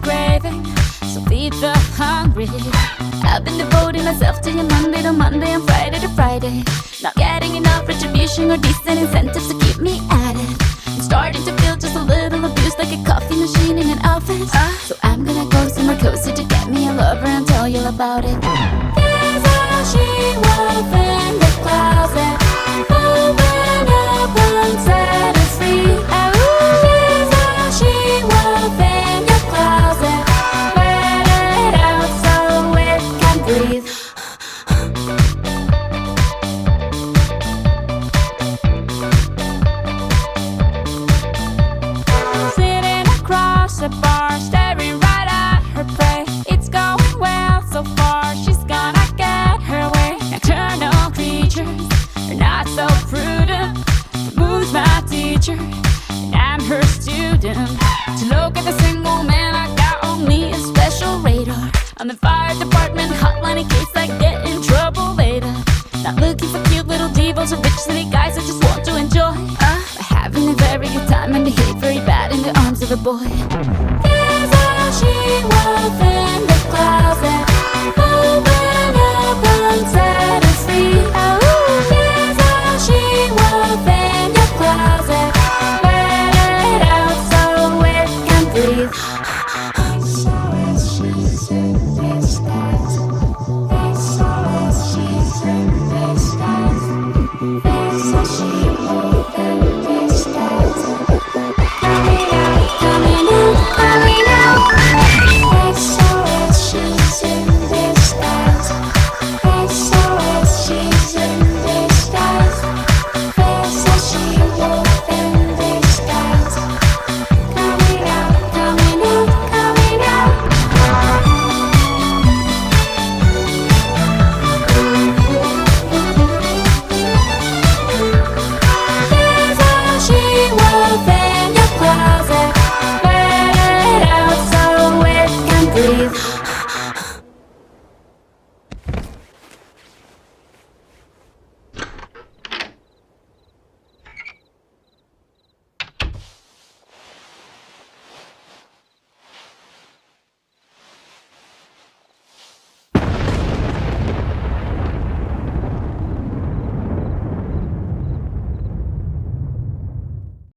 craving, so feed the hungry. I've been devoting myself to you Monday to Monday and Friday to Friday. Not getting enough retribution or decent incentives to keep me at it. I'm starting to feel just a little abused, like a coffee machine in an office. So I'm gonna go somewhere cozy to get me a lover and tell you about it. There's a she-wolf in the closet. Open up and set us free. There's a she-wolf in your closet. Let it out so it can breathe. Sitting across the bar, staring right at her prey. It's going well so far, she's gonna get her way. Nocturnal creatures are not so prudent. The moon's my teacher, and I'm her student. To look at the single man, I got on me a special radar. I'm the fire department hotline in case I get in trouble later. Not looking for cute little divas or rich city guys, I just want to enjoy having a very good time and behave very bad in the arms of a boy. There's a she-wolf in the closet. Open up and set us free. There's a she-wolf in your closet. Let it out so it can breathe. She's in disguise. She's in disguise. There's a she-wolf in disguise. Coming out, coming out, coming out. She's in disguise. She's in disguise. There's a she-wolf in disguise. Coming out, coming out, coming out. There's a she-wolf in your closet. Let it out so it can breathe.